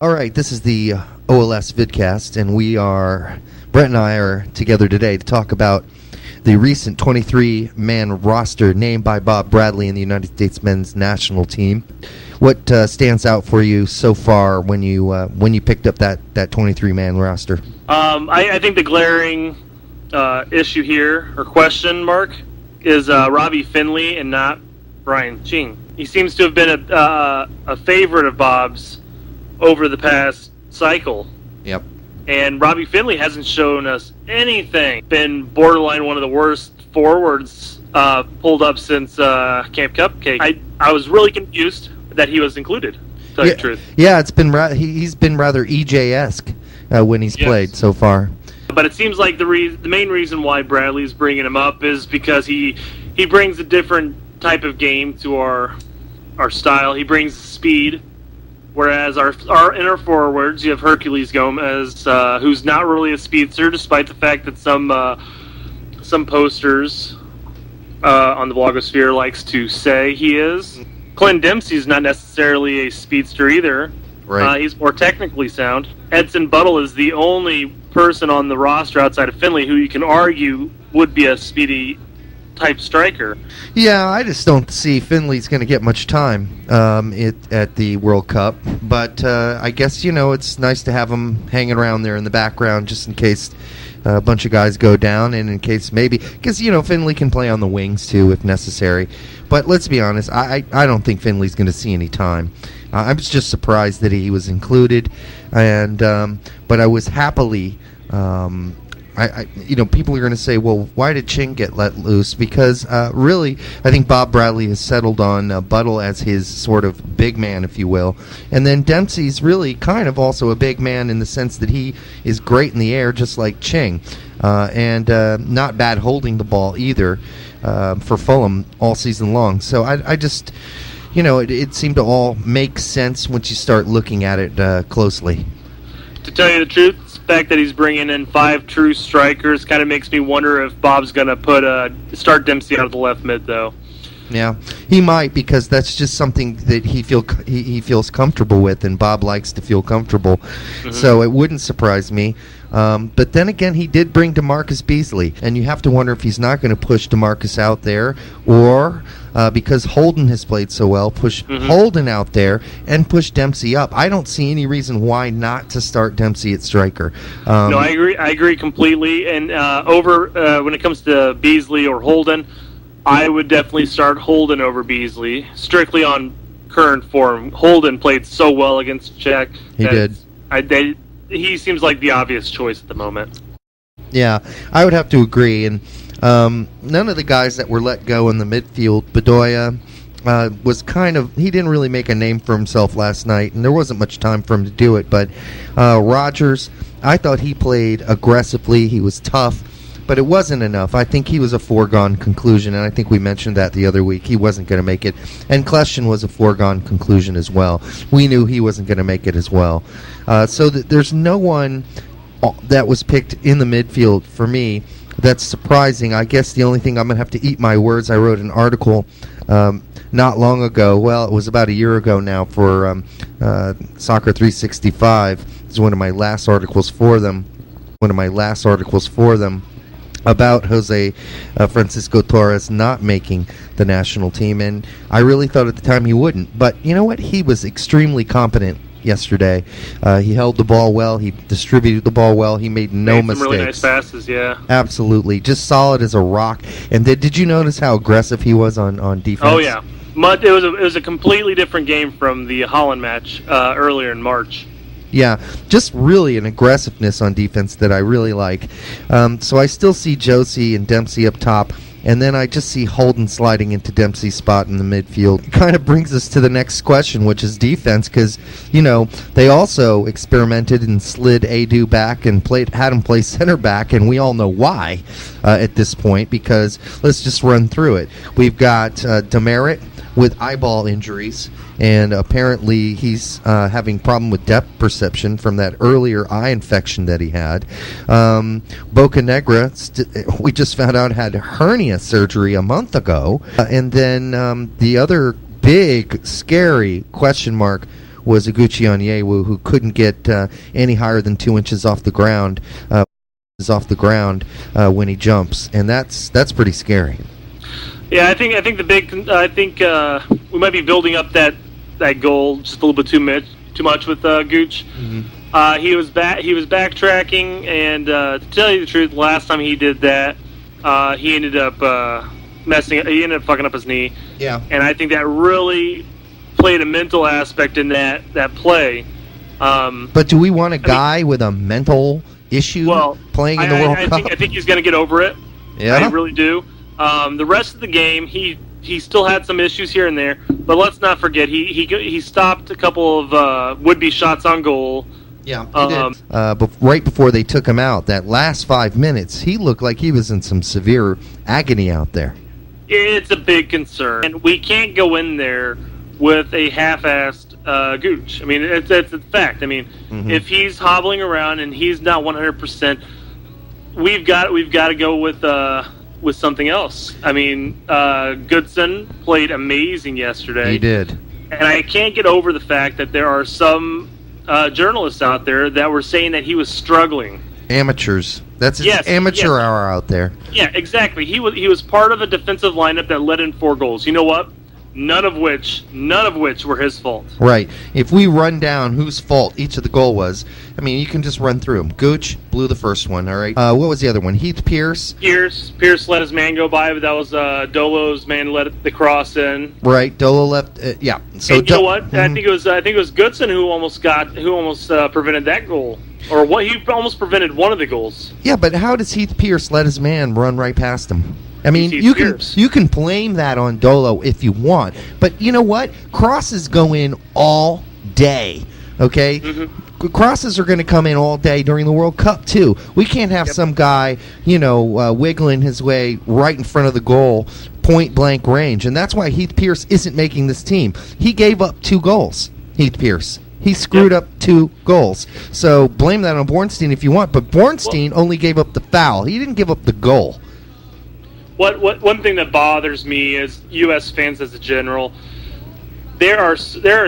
All right, this is the OLS vidcast, and Brett and I are together today to talk about the recent 23-man roster named by Bob Bradley in the United States men's national team. What stands out for you so far when you picked up that 23-man roster? I think the glaring issue here, or question mark, is Robbie Finley and not Brian Ching. He seems to have been a favorite of Bob's over the past cycle. Yep. And Robbie Finley hasn't shown us anything. Been borderline one of the worst forwards pulled up since Camp Cupcake. I was really confused that he was included, to tell you the truth. Yeah, he's been rather EJ-esque when he's played so far. But it seems like the main reason why Bradley's bringing him up is because he brings a different type of game to our style. He brings speed. Whereas in our forwards, you have Herculez Gomez, who's not really a speedster, despite the fact that some posters on the blogosphere likes to say he is. Clint Dempsey's not necessarily a speedster either. Right. He's more technically sound. Edson Buttle is the only person on the roster outside of Finley who you can argue would be a speedy type striker. Yeah, I just don't see Finley's going to get much time at the World Cup. But I guess, it's nice to have him hanging around there in the background just in case a bunch of guys go down and in case because, Finley can play on the wings too if necessary. But let's be honest, I don't think Finley's going to see any time. I was just surprised that he was included, and but I was happily people are going to say, well, why did Ching get let loose? Because really, I think Bob Bradley has settled on Buttle as his sort of big man, if you will. And then Dempsey's really kind of also a big man in the sense that he is great in the air, just like Ching. And not bad holding the ball either for Fulham all season long. So I just, it seemed to all make sense once you start looking at it closely. To tell you the truth, the fact that he's bringing in 5 true strikers kind of makes me wonder if Bob's going to start Dempsey out of the left mid, though. Yeah, he might, because that's just something that he feels comfortable with, and Bob likes to feel comfortable. Mm-hmm. So it wouldn't surprise me. But then again, he did bring DeMarcus Beasley, and you have to wonder if he's not going to push DeMarcus out there, or because Holden has played so well, push Holden out there and push Dempsey up. I don't see any reason why not to start Dempsey at striker. No, I agree completely. And when it comes to Beasley or Holden, I would definitely start Holden over Beasley, strictly on current form. Holden played so well against Czech. He did. He seems like the obvious choice at the moment. Yeah, I would have to agree. And none of the guys that were let go in the midfield, Bedoya he didn't really make a name for himself last night, and there wasn't much time for him to do it. But Rogers, I thought he played aggressively. He was tough. But it wasn't enough. I think he was a foregone conclusion, and I think we mentioned that the other week. He wasn't going to make it. And Kljestan was a foregone conclusion as well. We knew he wasn't going to make it as well. So there's no one that was picked in the midfield for me that's surprising. I guess the only thing I'm going to have to eat my words, I wrote an article not long ago. Well, it was about a year ago now for Soccer 365. This is one of my last articles for them. About Jose Francisco Torres not making the national team, and I really thought at the time he wouldn't. But you know what? He was extremely competent yesterday. He held the ball well. He distributed the ball well. He made no mistakes. Some really nice passes, yeah. Absolutely. Just solid as a rock. And did you notice how aggressive he was on defense? Oh, yeah. It was a completely different game from the Holland match earlier in March. Yeah, just really an aggressiveness on defense that I really like. So I still see Josie and Dempsey up top, and then I just see Holden sliding into Dempsey's spot in the midfield. It kind of brings us to the next question, which is defense, because, they also experimented and slid Adu back and had him play center back, and we all know why at this point, because let's just run through it. We've got Demerit with eyeball injuries, and apparently he's having problem with depth perception from that earlier eye infection that he had. Bocanegra, we just found out, had hernia surgery a month ago. And then the other big, scary question mark was Iguchi Onyewu, who couldn't get any higher than 2 inches off the ground. When he jumps, and that's pretty scary. Yeah, I think we might be building up that goal just a little bit too much with Gooch. Mm-hmm. He was backtracking, and to tell you the truth, last time he did that, he ended up fucking up his knee. Yeah, and I think that really played a mental aspect in that play. But do we want a guy with a mental issue playing in the World Cup? I think he's going to get over it. Yeah, I really do. The rest of the game, he still had some issues here and there, but let's not forget he stopped a couple of would-be shots on goal. Yeah, he did. Right before they took him out, that last 5 minutes, he looked like he was in some severe agony out there. It's a big concern, and we can't go in there with a half-assed Gooch. I mean, it's a fact. I mean, if he's hobbling around and he's not 100%, we've got to go with something else. I mean, Goodson played amazing yesterday. He did, and I can't get over the fact that there are some journalists out there that were saying that he was struggling. Amateurs. That's his amateur hour out there. Yeah, exactly. He was part of a defensive lineup that led in 4 goals. You know what? None of which were his fault. Right. If we run down whose fault each of the goal was, I mean, you can just run through them. Gooch blew the first one, all right? What was the other one? Heath Pierce? Pierce let his man go by, but that was Dolo's man let the cross in. Right. Dolo left. Yeah. So and you know what? I think it was Goodson who almost prevented that goal. Or what? He almost prevented one of the goals. Yeah, but how does Heath Pierce let his man run right past him? I mean, you can blame that on Dolo if you want, but you know what? Crosses go in all day. Okay, crosses are going to come in all day during the World Cup too. We can't have some guy, wiggling his way right in front of the goal, point blank range, and that's why Heath Pierce isn't making this team. He gave up 2 goals. Heath Pierce. He screwed up 2 goals. So blame that on Bornstein if you want, but Bornstein only gave up the foul. He didn't give up the goal. One thing that bothers me is U.S. fans as a general. There are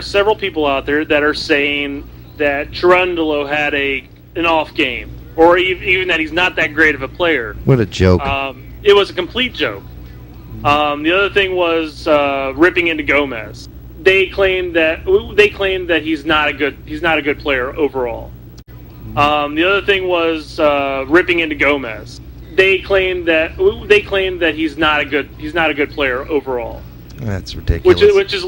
several people out there that are saying that Cherundolo had an off game, or even that he's not that great of a player. What a joke! It was a complete joke. The other thing was ripping into Gomez. They claim that he's not a good player overall. The other thing was ripping into Gomez. They claim that he's not a good player overall. That's ridiculous. Which is a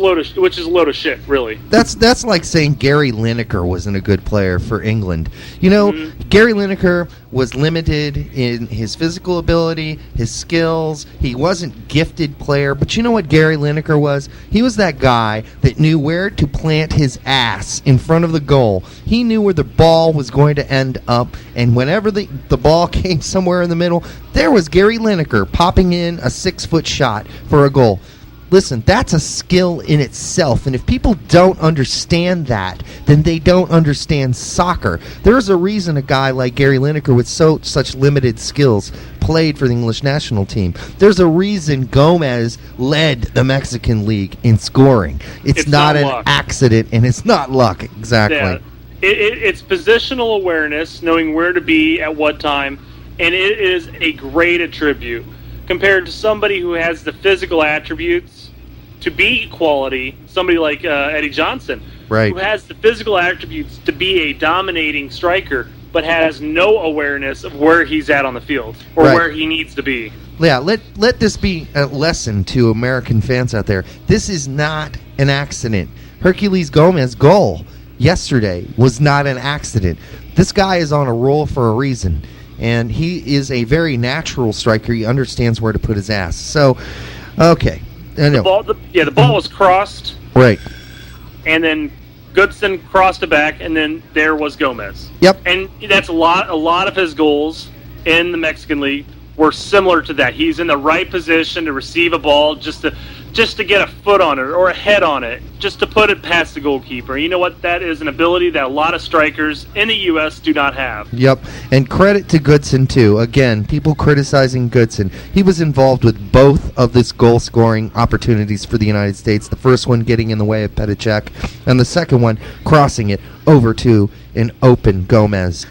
load of shit, really. That's like saying Gary Lineker wasn't a good player for England. Gary Lineker was limited in his physical ability, his skills. He wasn't gifted player, but you know what Gary Lineker was? He was that guy that knew where to plant his ass in front of the goal. He knew where the ball was going to end up, and whenever the ball came somewhere in the middle, there was Gary Lineker popping in a 6-foot shot for a goal. Listen, that's a skill in itself, and if people don't understand that, then they don't understand soccer. There's a reason a guy like Gary Lineker with such limited skills played for the English national team. There's a reason Gomez led the Mexican League in scoring. It's not an accident, and it's not luck, exactly. Yeah. It's positional awareness, knowing where to be at what time, and it is a great attribute compared to somebody who has the physical attributes to be quality, somebody like Eddie Johnson, right, who has the physical attributes to be a dominating striker, but has no awareness of where he's at on the field or where he needs to be. Yeah, let this be a lesson to American fans out there. This is not an accident. Herculez Gomez's goal yesterday was not an accident. This guy is on a roll for a reason. And he is a very natural striker. He understands where to put his ass. So, okay. The ball was crossed. Right. And then Goodson crossed it back, and then there was Gomez. Yep. And that's a lot of his goals in the Mexican League were similar to that. He's in the right position to receive a ball, just just to get a foot on it or a head on it, just to put it past the goalkeeper. You know what? That is an ability that a lot of strikers in the U.S. do not have. Yep, and credit to Goodson, too. Again, people criticizing Goodson. He was involved with both of this goal-scoring opportunities for the United States. The first one getting in the way of Petacek, and the second one crossing it over to an open Gomez.